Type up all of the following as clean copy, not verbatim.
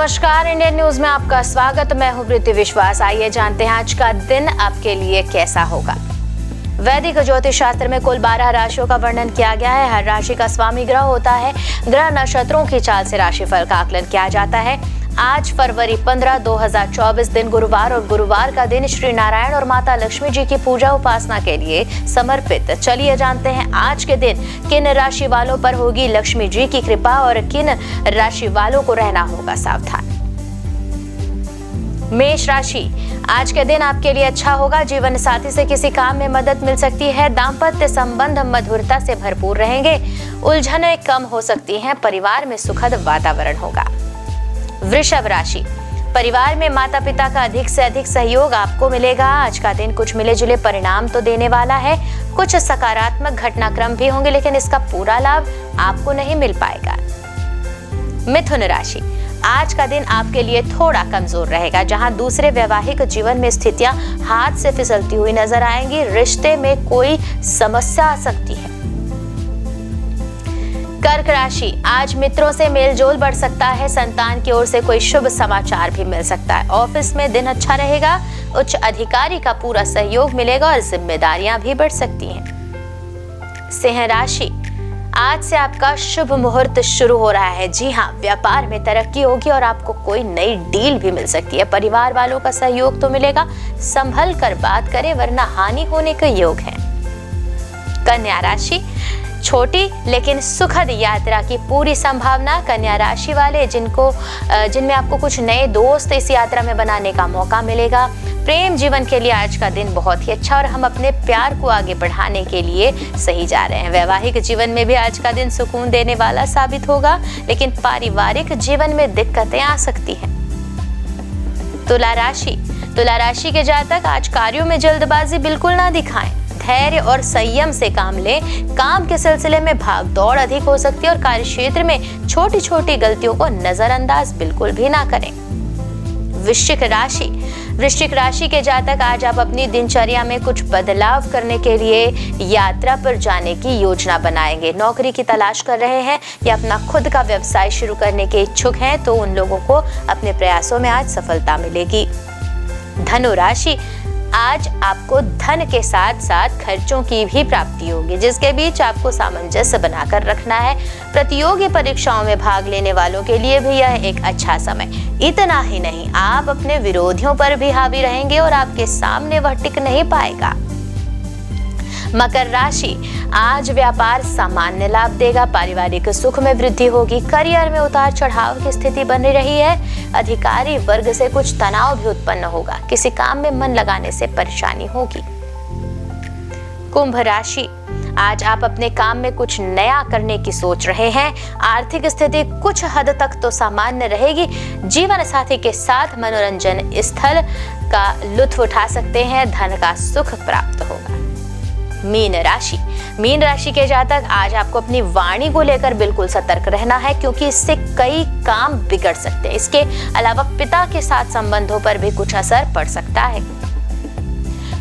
नमस्कार, Indian news में आपका स्वागत। मैं हूं प्रीति विश्वास। आइए जानते हैं आज का दिन आपके लिए कैसा होगा। वैदिक ज्योतिष शास्त्र में कुल 12 राशियों का वर्णन किया गया है। हर राशि का स्वामी ग्रह होता है। ग्रह नक्षत्रों की चाल से राशिफल का आकलन किया जाता है। आज फरवरी 15, 2024 दिन गुरुवार और गुरुवार का दिन श्री नारायण और माता लक्ष्मी जी की पूजा उपासना के लिए समर्पित। चलिए जानते हैं आज के दिन किन राशि वालों पर होगी लक्ष्मी जी की कृपा और किन राशि वालों को रहना होगा सावधान। मेष राशि, आज के दिन आपके लिए अच्छा होगा। जीवन साथी से किसी काम में मदद मिल सकती है। दाम्पत्य संबंध मधुरता से भरपूर रहेंगे। उलझनें कम हो सकती हैं। परिवार में सुखद वातावरण होगा। वृषभ राशि, परिवार में माता पिता का अधिक से अधिक सहयोग आपको मिलेगा। आज का दिन कुछ मिले जुले परिणाम तो देने वाला है। कुछ सकारात्मक घटनाक्रम भी होंगे, लेकिन इसका पूरा लाभ आपको नहीं मिल पाएगा। मिथुन राशि, आज का दिन आपके लिए थोड़ा कमजोर रहेगा। जहां दूसरे वैवाहिक जीवन में स्थितियां हाथ से फिसलती हुई नजर आएंगी। रिश्ते में कोई समस्या आ सकती है। कर्क राशि, आज मित्रों से मेलजोल बढ़ सकता है। संतान की ओर से कोई शुभ समाचार भी मिल सकता है। ऑफिस में दिन अच्छा रहेगा। उच्च अधिकारी का पूरा सहयोग मिलेगा और जिम्मेदारियां भी बढ़ सकती हैं। सिंह राशि, आज से आपका शुभ मुहूर्त शुरू हो रहा है। जी हाँ, व्यापार में तरक्की होगी और आपको कोई नई डील भी मिल सकती है। परिवार वालों का सहयोग तो मिलेगा। संभल कर बात करें वरना हानि होने के योग है। कन्या राशि, छोटी लेकिन सुखद यात्रा की पूरी संभावना। कन्या राशि वाले जिनमें आपको कुछ नए दोस्त इस यात्रा में बनाने का मौका मिलेगा। प्रेम जीवन के लिए आज का दिन बहुत ही अच्छा और हम अपने प्यार को आगे बढ़ाने के लिए सही जा रहे हैं। वैवाहिक जीवन में भी आज का दिन सुकून देने वाला साबित होगा, लेकिन पारिवारिक जीवन में दिक्कतें आ सकती हैं। तुला राशि के जातक आज कार्यों में जल्दबाजी बिल्कुल ना दिखाएं। धैर्य और संयम से काम लें। काम के सिलसिले में भाग दौड़ अधिक हो सकती है और कार्य क्षेत्र में छोटी छोटी गलतियों को नजरअंदाज बिल्कुल भी ना करें। वृश्चिक राशि के जातक आज आप अपनी दिनचर्या में कुछ बदलाव करने के लिए यात्रा पर जाने की योजना बनाएंगे। नौकरी की तलाश कर रहे हैं या अपना खुद का व्यवसाय शुरू करने के इच्छुक हैं तो उन लोगों को अपने प्रयासों में आज सफलता मिलेगी। धनु राशि, आज आपको धन के साथ साथ खर्चों की भी प्राप्ति होगी, जिसके बीच आपको सामंजस्य बनाकर रखना है। प्रतियोगी परीक्षाओं में भाग लेने वालों के लिए भी यह एक अच्छा समय। इतना ही नहीं, आप अपने विरोधियों पर भी हावी रहेंगे और आपके सामने वह टिक नहीं पाएगा। मकर राशि, आज व्यापार सामान्य लाभ देगा। पारिवारिक सुख में वृद्धि होगी। करियर में उतार चढ़ाव की स्थिति बनी रही है। अधिकारी वर्ग से कुछ तनाव भी उत्पन्न होगा। किसी काम में मन लगाने से परेशानी होगी। कुंभ राशि, आज आप अपने काम में कुछ नया करने की सोच रहे हैं। आर्थिक स्थिति कुछ हद तक तो सामान्य रहेगी। जीवन साथी के साथ मनोरंजन स्थल का लुत्फ उठा सकते हैं। धन का सुख प्राप्त होगा। मीन राशि के जातक आज आपको अपनी वाणी को लेकर बिल्कुल सतर्क रहना है, क्योंकि इससे कई काम बिगड़ सकते हैं। इसके अलावा पिता के साथ संबंधों पर भी कुछ असर पड़ सकता है।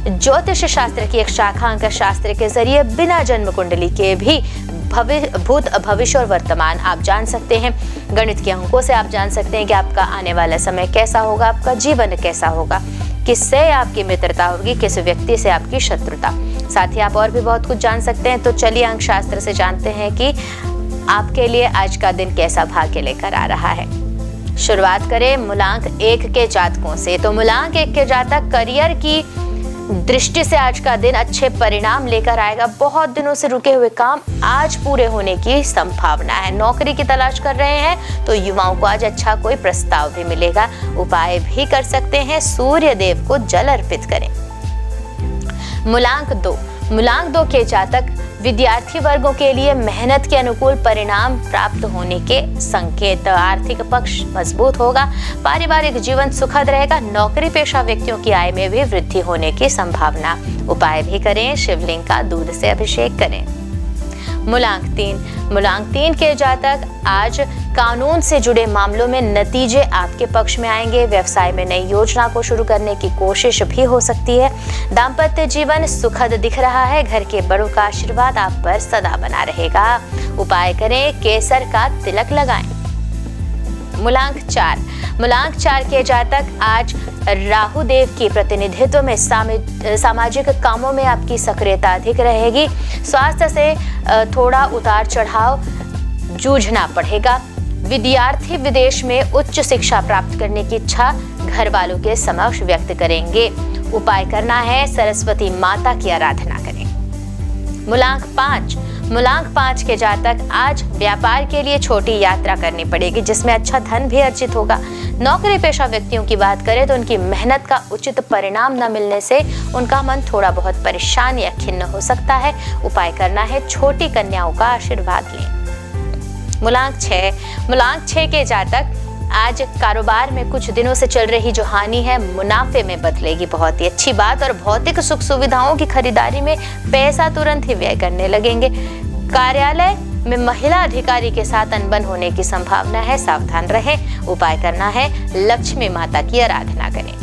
ज्योतिष शास्त्र की एक शाखा अंक शास्त्र के जरिए बिना जन्म कुंडली के भी भूत, भविष्य और वर्तमान आप जान सकते हैं। गणित के अंकों से आप जान सकते हैं कि आपका आने वाला समय कैसा होगा, आपका जीवन कैसा होगा, किससे आपकी मित्रता होगी, किस व्यक्ति से आपकी शत्रुता। साथ ही आप और भी बहुत कुछ जान सकते हैं। तो चलिए अंक शास्त्र से जानते हैं कि आपके लिए आज का दिन कैसा भाग्य लेकर आ रहा है। शुरुआत करें मूलांक 1 के जातकों से। तो मूलांक 1 के जातक करियर की दृष्टि से आज का दिन अच्छे परिणाम लेकर आएगा। बहुत दिनों से रुके हुए काम आज पूरे होने की संभावना है। नौकरी की तलाश कर रहे हैं तो युवाओं को आज अच्छा कोई प्रस्ताव भी मिलेगा। उपाय भी कर सकते हैं। सूर्य देव को जल अर्पित करें। मूलांक 2 के जातक विद्यार्थी वर्गों के लिए मेहनत के अनुकूल परिणाम प्राप्त होने के संकेत। आर्थिक पक्ष मजबूत होगा। पारिवारिक जीवन सुखद रहेगा। नौकरी पेशा व्यक्तियों की आय में भी वृद्धि होने की संभावना। उपाय भी करें। शिवलिंग का दूध से अभिषेक करें। मूलांक 3 के जातक आज कानून से जुड़े मामलों में नतीजे आपके पक्ष में आएंगे। व्यवसाय में नई योजना को शुरू करने की कोशिश भी हो सकती है। दाम्पत्य जीवन सुखद दिख रहा है। घर के बड़ों का आशीर्वाद आप पर सदा बना रहेगा। उपाय करें। केसर का तिलक लगाएं। मूलांक 4। मूलांक 4 के जातक आज राहु देव के प्रतिनिधित्व में सामाजिक कामों में आपकी सक्रियता अधिक रहेगी। स्वास्थ्य से थोड़ा उतार चढ़ाव जूझना पड़ेगा। विद्यार्थी विदेश में उच्च शिक्षा प्राप्त करने की इच्छा घर वालों के समक्ष व्यक्त करेंगे। उपाय करना है, सरस्वती माता की आराधना करें। मूलांक 5। मूलांक 5 के जातक आज व्यापार के लिए छोटी यात्रा करनी पड़ेगी, जिसमें अच्छा धन भी अर्जित होगा। नौकरी पेशा व्यक्तियों की बात करें तो उनकी मेहनत का उचित परिणाम न मिलने से उनका मन थोड़ा बहुत परेशान या खिन्न हो सकता है। उपाय करना है, छोटी कन्याओं का आशीर्वाद लें। मूलांक 6। मूलांक 6 के जातक आज कारोबार में कुछ दिनों से चल रही जो हानि है मुनाफे में बदलेगी। बहुत ही अच्छी बात। और भौतिक सुख सुविधाओं की खरीदारी में पैसा तुरंत ही व्यय करने लगेंगे। कार्यालय में महिला अधिकारी के साथ अनबन होने की संभावना है, सावधान रहें। उपाय करना है, लक्ष्मी माता की आराधना करें।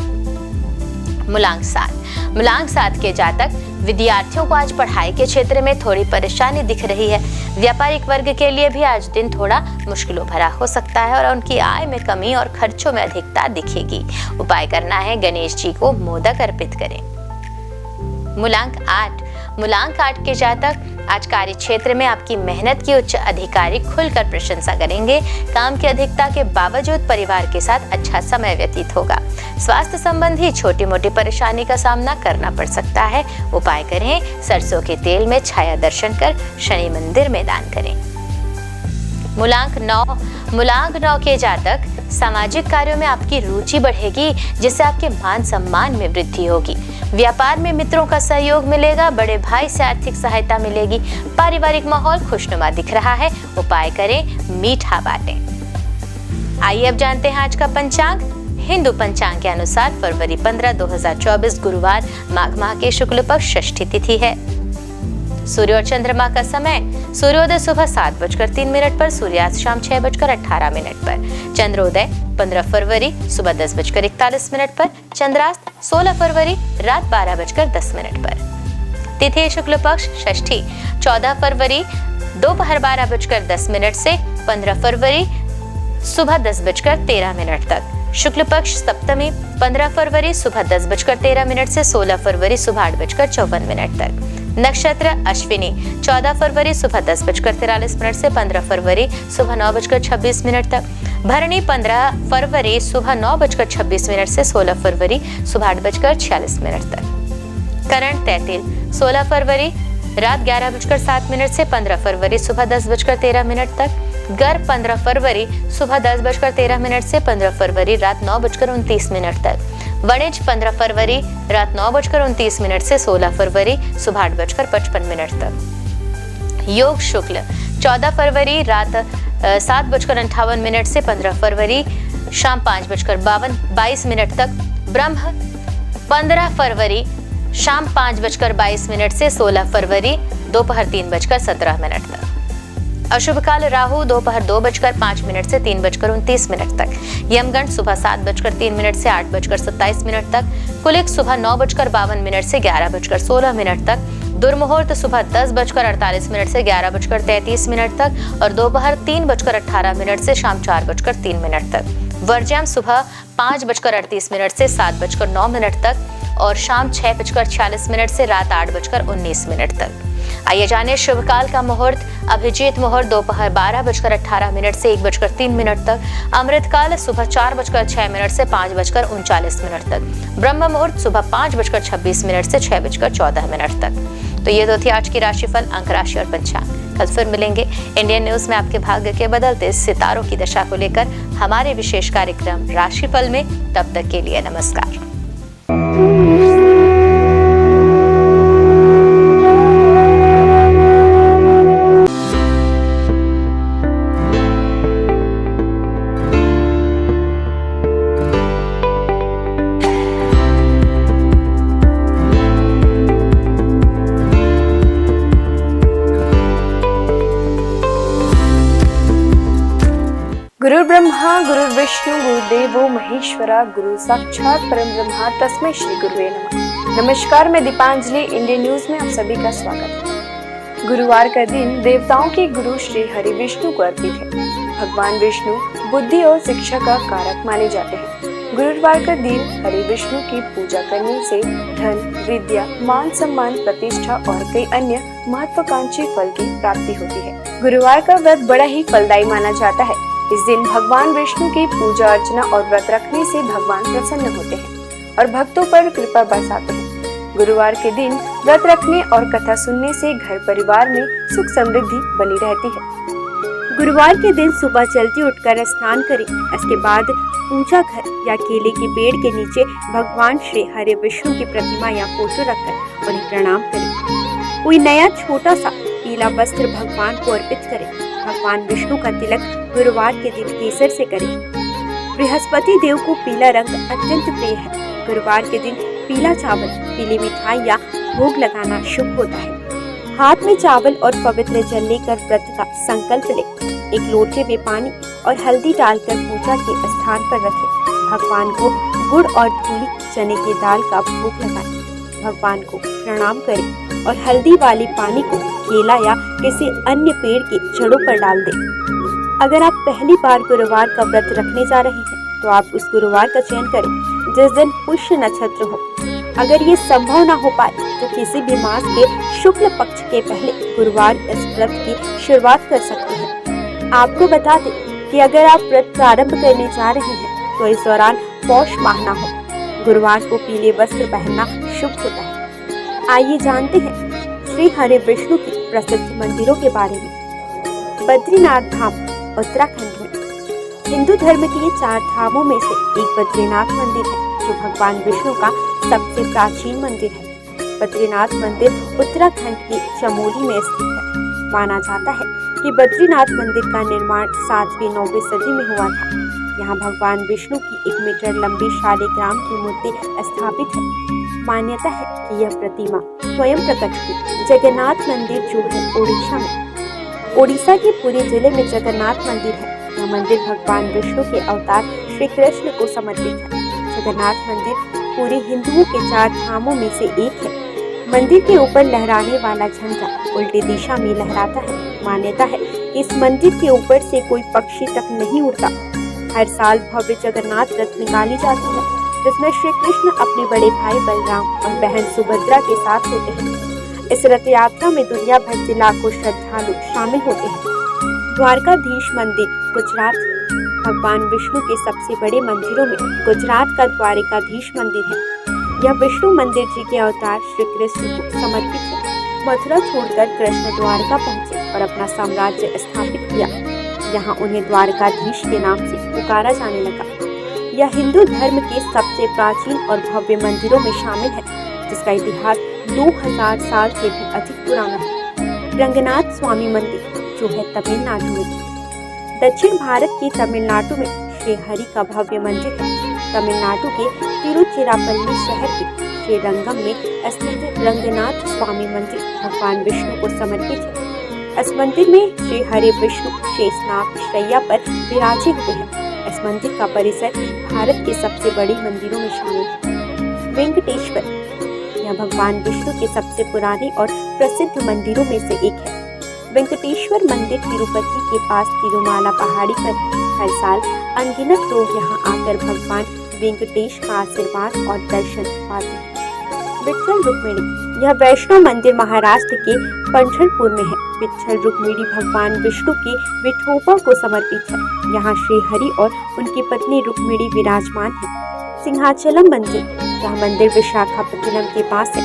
मूलांक 7। मूलांक 7 के जातक विद्यार्थियों को आज पढ़ाई के क्षेत्र में थोड़ी परेशानी दिख रही है। व्यापारिक वर्ग के लिए भी आज दिन थोड़ा मुश्किलों भरा हो सकता है और उनकी आय में कमी और खर्चों में अधिकता दिखेगी। उपाय करना है, गणेश जी को मोदक अर्पित करें। मूलांक 8। मूलांक 8 के जातक आज कार्य क्षेत्र में आपकी मेहनत की उच्च अधिकारी खुलकर प्रशंसा करेंगे। काम की अधिकता के बावजूद परिवार के साथ अच्छा समय व्यतीत होगा। स्वास्थ्य संबंधी छोटी मोटी परेशानी का सामना करना पड़ सकता है। उपाय करें, सरसों के तेल में छाया दर्शन कर शनि मंदिर में दान करें। मूलांक 9। मूलांक 9 के जातक सामाजिक कार्यों में आपकी रुचि बढ़ेगी, जिससे आपके मान सम्मान में वृद्धि होगी। व्यापार में मित्रों का सहयोग मिलेगा। बड़े भाई से आर्थिक सहायता मिलेगी। पारिवारिक माहौल खुशनुमा दिख रहा है। उपाय करें, मीठा बांटें। आइए अब जानते हैं आज का पंचांग। हिंदू पंचांग के अनुसार फरवरी 15, 2024 गुरुवार माघ माह के शुक्ल पक्ष षष्ठी तिथि है। सूर्य और चंद्रमा का समय, सूर्योदय सुबह 7:03 पर, सूर्यास्त शाम 6:18 पर। चंद्रोदय 15 फरवरी सुबह 10:41 पर, चंद्रास्त 16 फरवरी रात 12:10 पर। तिथि शुक्ल पक्ष षष्ठी 14 फरवरी दोपहर 12:10 से 15 फरवरी सुबह 10:13 तक। शुक्ल पक्ष सप्तमी 15 फरवरी सुबह 10:13 से 16 फरवरी सुबह 8:54 तक। नक्षत्र अश्विनी 14 फरवरी सुबह 10:43 से 15 फरवरी सुबह 9:26 तक। भरणी 15 फरवरी सुबह 9:26 से 16 फरवरी सुबह 8:46 तक। करण तैतिल 16 फरवरी रात 11:07 से 15 फरवरी सुबह 10:13 तक। गर्भ 15 फरवरी सुबह 10:13 से 15 फरवरी रात 9:29 तक। वणिज 15 फरवरी रात 9:29 से 16 फरवरी सुबह 8:55 तक। योग शुक्ल 14 फरवरी रात 7:58 से 15 फरवरी शाम 5:22 तक। ब्रह्म 15 फरवरी शाम 5:22 से 16 फरवरी दोपहर 3:17 तक। अशुभ काल राहु दोपहर 2:05 से 3:29 तक। यमगंड सुबह 7:03 से 8:27 तक। कुलिक सुबह 9:52 से 11:16 तक। दुर्मुहूर्त सुबह 10:48 से 11:33 तक और दोपहर 3:18 से शाम 4:03 तक। वर्ज्यम सुबह 5:38 से 7:09 तक और शाम 6:46 से रात 8:19 तक। आइए जाने शुभ काल का मुहूर्त। अभिजीत मुहूर्त दोपहर 12:18 से 1:03 तक। अमृत काल सुबह 4:06 से 5:39 तक। ब्रह्म मुहूर्त सुबह 5:26 से 6:14 तक। तो ये तो थी आज की राशिफल, अंक राशि और पंचांग। कल फिर मिलेंगे इंडियन न्यूज में आपके भाग्य के बदलते सितारों की दशा को लेकर हमारे विशेष कार्यक्रम राशिफल में। तब तक के लिए नमस्कार। गुरु ब्रह्मा गुरु विष्णु गुरुदेवो महेश्वरा गुरु साक्षात परम ब्रह्मा तस्मै श्री गुरुवे नमः। नमस्कार, मैं दीपांजलि इंडियन न्यूज में आप सभी का स्वागत है। गुरुवार का दिन देवताओं के गुरु श्री हरि विष्णु को अर्पित है। भगवान विष्णु बुद्धि और शिक्षा का कारक माने जाते हैं। गुरुवार का दिन हरि विष्णु की पूजा करने से धन, विद्या, मान सम्मान, प्रतिष्ठा और कई अन्य महत्वाकांक्षी फल की प्राप्ति होती है। गुरुवार का व्रत बड़ा ही फलदायी माना जाता है। इस दिन भगवान विष्णु की पूजा अर्चना और व्रत रखने से भगवान प्रसन्न होते हैं और भक्तों पर कृपा बरसाते हैं। गुरुवार के दिन व्रत रखने और कथा सुनने से घर परिवार में सुख समृद्धि बनी रहती है। गुरुवार के दिन सुबह जल्दी उठकर स्नान करें। इसके बाद पूजा घर या केले के पेड़ के नीचे भगवान श्री हरि विष्णु की प्रतिमा या फोटो रखकर उन्हें प्रणाम करें। कोई नया छोटा सा पीला वस्त्र भगवान को अर्पित करें। भगवान विष्णु का तिलक गुरुवार के दिन केसर से करें। बृहस्पति देव को पीला रंग अत्यंत प्रिय है। गुरुवार के दिन पीला चावल, पीली मिठाई या भोग लगाना शुभ होता है। हाथ में चावल और पवित्र जल लेकर व्रत का संकल्प लें। एक लोटे में पानी और हल्दी डालकर पूजा के स्थान पर रखें। भगवान को गुड़ और धूली चने की दाल का भोग लगाएं। भगवान को प्रणाम करें और हल्दी वाले पानी को केला या किसी अन्य पेड़ के जड़ों पर डाल दें। अगर आप पहली बार गुरुवार का व्रत रखने जा रहे हैं तो आप उस गुरुवार का चयन करें जिस दिन पुष्य नक्षत्र हो। अगर ये संभव न हो पाए तो किसी भी मास के शुक्ल पक्ष के पहले गुरुवार इस व्रत की शुरुआत कर सकते हैं। आपको बता दें कि अगर आप व्रत प्रारंभ करने जा रहे हैं तो इस दौरान पौष माह न हो। गुरुवार को पीले वस्त्र पहनना शुभ होता है। आइए जानते हैं श्री हरि विष्णु की प्रसिद्ध मंदिरों के बारे में। बद्रीनाथ धाम उत्तराखंड में हिंदू धर्म के 4 धामों में से एक बद्रीनाथ मंदिर है जो भगवान विष्णु का सबसे प्राचीन मंदिर है। बद्रीनाथ मंदिर उत्तराखंड के चमोली में स्थित है। माना जाता है कि बद्रीनाथ मंदिर का निर्माण 7वीं 9वीं सदी में हुआ था। यहाँ भगवान विष्णु की 1 मीटर लंबी शालिग्राम की मूर्ति स्थापित है। मान्यता है कि यह प्रतिमा स्वयं प्रकट हुई। जगन्नाथ मंदिर जो है ओडिशा में, ओडिशा के पुरी जिले में जगन्नाथ मंदिर है। यह मंदिर भगवान विष्णु के अवतार श्री कृष्ण को समर्पित है। जगन्नाथ मंदिर पूरे हिंदुओं के 4 धामों में से एक है। मंदिर के ऊपर लहराने वाला झंडा उल्टी दिशा में लहराता है। मान्यता है कि इस मंदिर के ऊपर से कोई पक्षी तक नहीं उड़ता। हर साल भव्य जगन्नाथ रथ निकाली जाती है जिसमें श्री कृष्ण अपने बड़े भाई बलराम और बहन सुभद्रा के साथ होते हैं। इस रथ यात्रा में दुनिया भर से लाखों श्रद्धालु शामिल होते हैं। द्वारकाधीश मंदिर गुजरात भगवान विष्णु के सबसे बड़े मंदिरों में गुजरात का द्वारकाधीश मंदिर है। यह विष्णु मंदिर जी के अवतार श्री कृष्ण को समर्पित है। मथुरा छोड़कर कृष्ण द्वारका पहुंचे और अपना साम्राज्य स्थापित किया। यहाँ उन्हें द्वारकाधीश के नाम से पुकारा जाने लगा। यह हिंदू धर्म के सबसे प्राचीन और भव्य मंदिरों में शामिल है जिसका इतिहास 2000 साल से भी अधिक पुराना है। रंगनाथ स्वामी मंदिर जो है तमिलनाडु में। दक्षिण भारत के तमिलनाडु में श्री हरि का भव्य मंदिर है। तमिलनाडु के तिरुचिरापल्ली शहर के श्री रंगम में स्थित रंगनाथ स्वामी मंदिर भगवान विष्णु को समर्पित है। इस मंदिर में श्री हरि विष्णु शेषनाग शैया पर विराजे हुए हैं। इस मंदिर का परिसर भारत के सबसे बड़े मंदिरों में शामिल है। वेंकटेश्वर यह भगवान विष्णु के सबसे पुराने और प्रसिद्ध मंदिरों में से एक है। वेंकटेश्वर मंदिर तिरुपति के पास तिरुमाला पहाड़ी पर है। हर साल अनगिनत लोग यहाँ आकर भगवान वेंकटेश का आशीर्वाद और दर्शन पाते हैं। विट्ठल रुक्मिणी यह वैष्णव मंदिर महाराष्ट्र के पंढरपुर में है। विट्ठल रुक्मिणी भगवान विष्णु के विठोबा को समर्पित है। यहाँ श्री हरि और उनकी पत्नी रुक्मिणी विराजमान है। सिंहाचलम मंदिर यह मंदिर विशाखापट्टनम के पास है।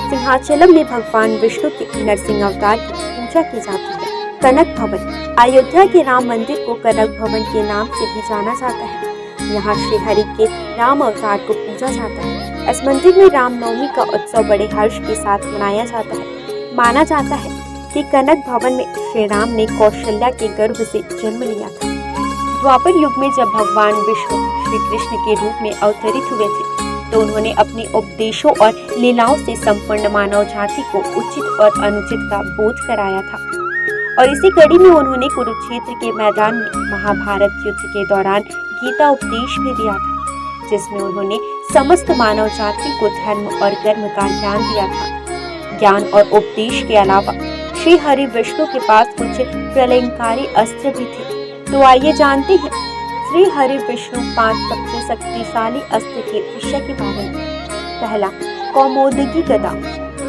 सिंहाचलम में भगवान विष्णु के नरसिंह अवतार की पूजा की जाती है। कनक भवन अयोध्या के राम मंदिर को कनक भवन के नाम से भी जाना जाता है। यहाँ श्री हरि के राम अवतार को पूजा जाता है। इस मंदिर में रामनवमी का उत्सव बड़े हर्ष के साथ मनाया जाता है। माना जाता है कि कनक भवन में श्री राम ने कौशल्या के गर्भ से जन्म लिया था। द्वापर युग में जब भगवान विष्णु श्री कृष्ण के रूप में अवतरित हुए थे तो उन्होंने अपने उपदेशों और लीलाओं से संपूर्ण मानव जाति को उचित और अनुचित का बोध कराया था। और इसी कड़ी में उन्होंने कुरुक्षेत्र के मैदान में महाभारत युद्ध के दौरान गीता उपदेश भी दिया था, जिसमें उन्होंने समस्त मानव जाति को धर्म और कर्म का ज्ञान दिया था। ज्ञान और उपदेश के अलावा श्री हरि विष्णु के पास कुछ प्रलयंकारी अस्त्र भी थे। तो आइए जानते हैं श्री हरि विष्णु 5 सबसे शक्तिशाली अस्त्र के विषय के बारे में। पहला, कौमोदकी गदा।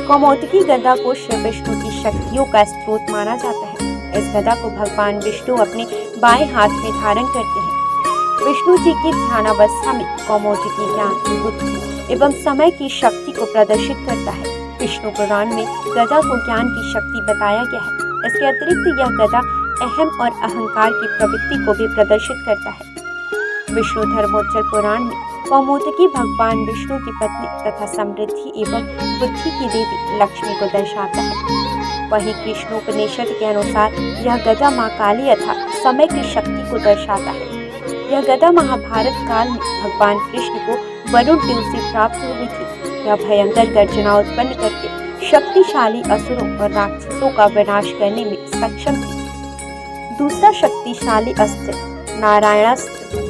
कौमोदकी गदा को श्री विष्णु की शक्तियों का स्रोत माना जाता है। इस गदा को भगवान विष्णु अपने बाएं हाथ में धारण करते हैं। विष्णु जी की ध्यानावस्था में कौमोदकी ज्ञान, बुद्धि एवं समय की शक्ति को प्रदर्शित करता है। विष्णु पुराण में गदा को ज्ञान की शक्ति बताया गया है। इसके अतिरिक्त यह गदा अहम और अहंकार की प्रवृत्ति को भी प्रदर्शित करता है। विष्णु धर्मोत्तर पुराण में कौमोदकी भगवान विष्णु की पत्नी तथा समृद्धि एवं बुद्धि की देवी लक्ष्मी को दर्शाता है। वहीं कृष्णोपनिषद के अनुसार यह गदा मां काली अर्थात समय की शक्ति को दर्शाता है। यह गदा महाभारत काल में भगवान कृष्ण को वरुण देव से प्राप्त हुई थी। यह भयंकर गर्जना उत्पन्न करके शक्तिशाली असुरों और राक्षसों का विनाश करने में सक्षम थी। दूसरा शक्तिशाली अस्त्र नारायणास्त्र।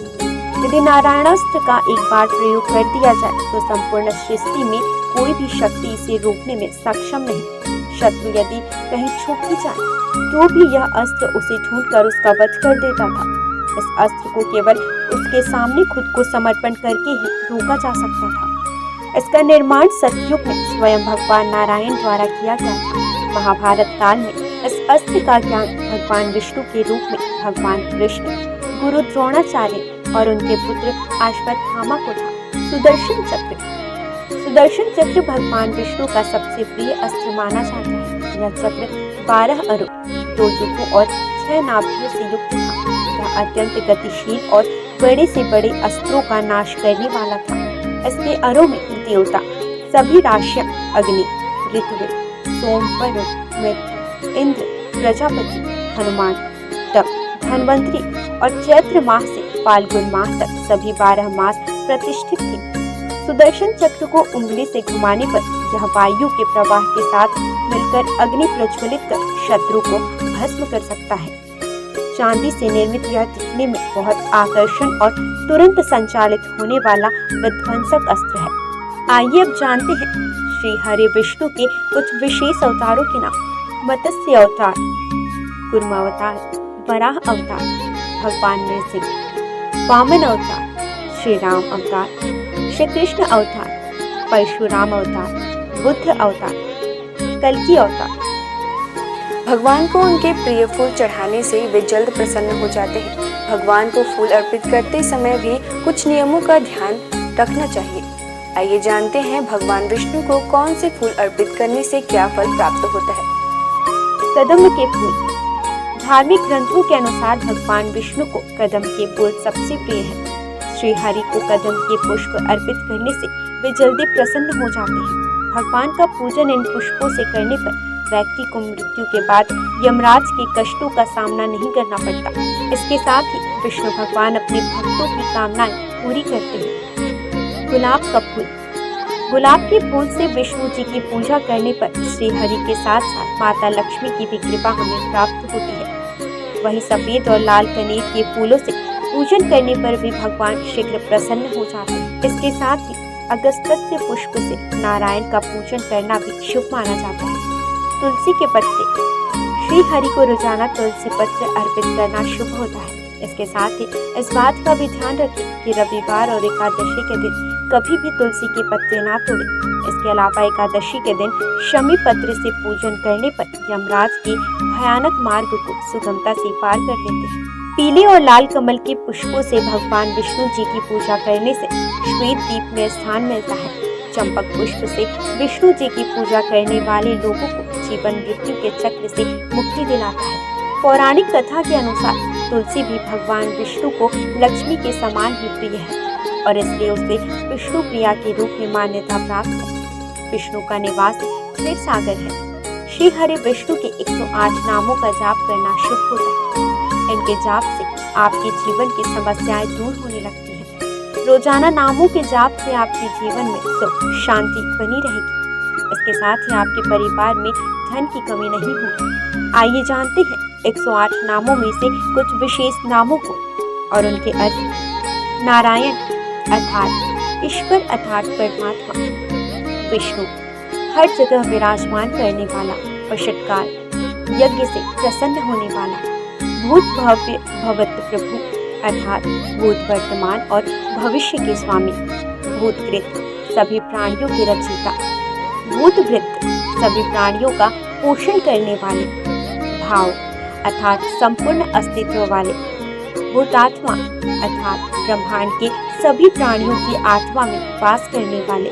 यदि नारायणास्त्र का एक बार प्रयोग कर दिया जाए तो संपूर्ण सृष्टि में कोई भी शक्ति इसे रोकने में सक्षम नहीं। शत्रु यदि कहीं छुप भी जाए तो भी यह अस्त्र उसे ढूंढकर उसका वध कर देता था। इस अस्त्र को केवल उसके सामने खुद को समर्पण करके ही रोका जा सकता था। इसका निर्माण सतयुग में स्वयं भगवान नारायण द्वारा किया गया था। महाभारत काल में इस अस्त्र का ज्ञान भगवान विष्णु के रूप में भगवान कृष्ण, गुरु द्रोणाचार्य और उनके पुत्र अश्वत्थामा को था। सुदर्शन चक्र। सुदर्शन चक्र भगवान विष्णु का सबसे प्रिय अस्त्र माना जाता है। यह चक्र 12 अरों, 2 युगों और 6 नाभियों से युक्त था। यह अत्यंत गतिशील और बड़े से बड़े अस्त्रों का नाश करने वाला था। इसके अरों में देवता, सभी राशियां, अग्नि, ऋत्विक, सोम, वरुण, मित्र, इंद्र, प्रजापति, हनुमान, तप, धन्वंतरी और चैत्र माह से फाल्गुन माह तक सभी 12 मास प्रतिष्ठित थे। सुदर्शन चक्र को उंगली से घुमाने पर यह वायु के प्रवाह के साथ मिलकर अग्नि प्रज्वलित कर शत्रु को भस्म कर सकता है। चांदी से निर्मित यह दिखने में बहुत आकर्षण और तुरंत संचालित होने वाला विध्वंसक अस्त्र है। आइए अब जानते हैं श्री हरि विष्णु के कुछ विशेष अवतारों के नाम। मत्स्य अवतार, कूर्म अवतार, वराह अवतार, भगवान नरसिंह। वामन अवतार, श्री राम अवतार, श्री कृष्ण अवतार, परशुराम अवतार, बुद्ध अवतार, कल्कि अवतार। भगवान को उनके प्रिय फूल चढ़ाने से वे जल्द प्रसन्न हो जाते हैं। भगवान को फूल अर्पित करते समय भी कुछ नियमों का ध्यान रखना चाहिए। आइए जानते हैं भगवान विष्णु को कौन से फूल अर्पित करने से क्या फल प्राप्त होता है। कदम्ब के फूल। धार्मिक ग्रंथों के अनुसार भगवान विष्णु को कदम्ब के फूल सबसे प्रिय है। श्री हरि को कदम्ब के पुष्प अर्पित करने से वे जल्दी प्रसन्न हो जाते हैं। भगवान का पूजन इन पुष्पों से करने पर व्यक्ति को मृत्यु के बाद यमराज के कष्टों का सामना नहीं करना पड़ता। इसके साथ ही विष्णु भगवान अपने भक्तों की कामनाएं पूरी करते हैं। गुलाब का फूल। गुलाब के फूल से विष्णु जी की पूजा करने पर श्री हरि के साथ साथ माता लक्ष्मी की भी कृपा हमें प्राप्त होती है। वहीं सफेद और लाल कनेर के फूलों से पूजन करने पर भी भगवान शीघ्र प्रसन्न हो जाते हैं। इसके साथ ही अगस्त्य पुष्प से नारायण का पूजन करना भी शुभ माना जाता है। तुलसी के पत्ते। श्री हरि को रोजाना तुलसी पत्र अर्पित करना शुभ होता है। इसके साथ ही इस बात का भी ध्यान रखें कि रविवार और एकादशी के दिन कभी भी तुलसी के पत्ते ना तोड़ें। इसके अलावा एकादशी के दिन शमी पत्र से पूजन करने पर यमराज के भयानक मार्ग को सुगमता से पार कर लेते हैं। पीले और लाल कमल के पुष्पों से भगवान विष्णु जी की पूजा करने से श्वेत दीप में स्थान मिलता है। चंपक पुष्प से विष्णु जी की पूजा करने वाले लोगों को जीवन मृत्यु के चक्र से मुक्ति दिलाता है। पौराणिक कथा के अनुसार तुलसी भी भगवान विष्णु को लक्ष्मी के समान ही प्रिय है और इसलिए उसे विष्णु प्रिया के रूप में मान्यता प्राप्त है। विष्णु का निवास क्षीर सागर है। श्री हरि विष्णु के 108 नामों का जाप करना शुभ होता है। इनके जाप से आपके जीवन की समस्याएं दूर होने लगती हैं। रोजाना नामों के जाप से आपके जीवन में सुख शांति बनी रहेगी। इसके साथ ही आपके परिवार में धन की कमी नहीं होगी। आइए जानते हैं 108 नामों में से कुछ विशेष नामों को और उनके अर्थ। नारायण अर्थात ईश्वर अर्थात परमात्मा। विष्णु हर जगह विराजमान करने वाला, वशटकार, यज्ञ से प्रसन्न होने वाला, भूत भव्य भवत प्रभु, अर्थात भूत, वर्तमान और भविष्य के स्वामी। भूतकृत सभी प्राणियों के रचयिता। भूतभृत सभी प्राणियों का पोषण करने वाले। भाव अर्थात संपूर्ण अस्तित्व वाले। भूतात्मा अर्थात ब्रह्मांड के सभी प्राणियों की आत्मा में वास करने वाले।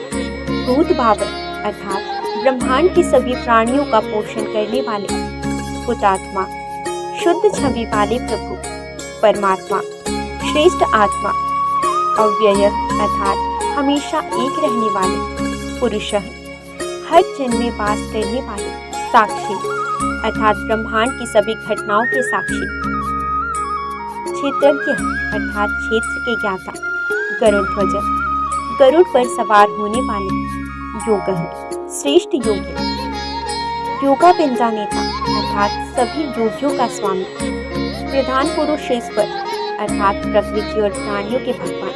भूत भावन अर्थात ब्रह्मांड के सभी प्राणियों का पोषण करने वाले। भूतात्मा शुद्ध छवि वाले प्रभु परमात्मा, श्रेष्ठ आत्मा। अव्यय अर्थात हमेशा एक रहने वाले। पुरुषः हर जन्म में वास करने वाले। साक्षी अर्थात ब्रह्मांड की सभी घटनाओं के साक्षी। क्षेत्रज्ञ अर्थात क्षेत्र के ज्ञाता। गरुड़ गरुड़ पर सवार होने वाले। योगः श्रेष्ठ योगी। योगा पिंजा नेता अर्थात सभी योगियों का स्वामी। प्रधान पुरुष ईश्वर अर्थात प्रकृति और प्राणियों के भगवान।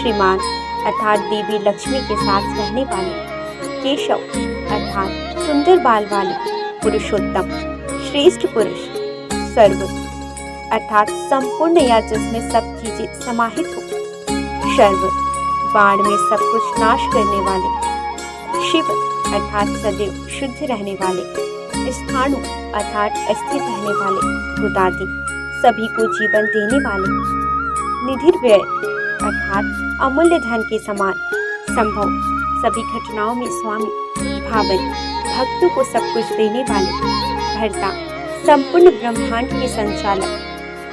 श्रीमान अर्थात देवी लक्ष्मी के साथ रहने वाले। केशव अर्थात सुंदर बाल वाले। पुरुषोत्तम श्रेष्ठ पुरुष। सर्व अर्थात संपूर्ण या जिसमें सब चीजें समाहित हो। शर्व बाण में सब कुछ नाश करने वाले। शिव अर्थात सदैव शुद्ध रहने वाले। स्थाणु अर्थात स्थित रहने वाले। भूतादि सभी को जीवन देने वाले। निधिर्व्यय अर्थात अमूल्य धन के समान। संभव सभी घटनाओं में स्वामी। भावन भक्तों को सब कुछ देने वाले। भर्ता संपूर्ण ब्रह्मांड के संचालक।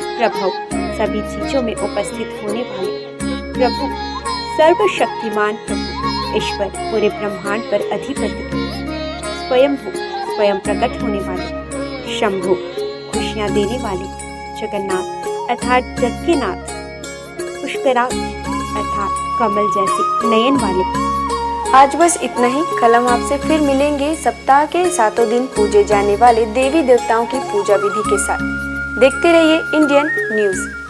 प्रभव सभी चीजों में उपस्थित होने वाले। प्रभु सर्वशक्तिमान प्रभु ईश्वर पूरे ब्रह्मांड पर अधिपति। स्वयंभू स्वयं प्रकट होने वाले। शंभु खुशियां देने वाले। जगन्नाथ अर्थात जग के नाथ। पुष्कराक्ष अर्थात कमल जैसे नयन वाले। आज बस इतना ही। कल हम आपसे फिर मिलेंगे सप्ताह के 7 दिन पूजे जाने वाले देवी देवताओं की पूजा विधि के साथ। देखते रहिए इंडियन न्यूज़।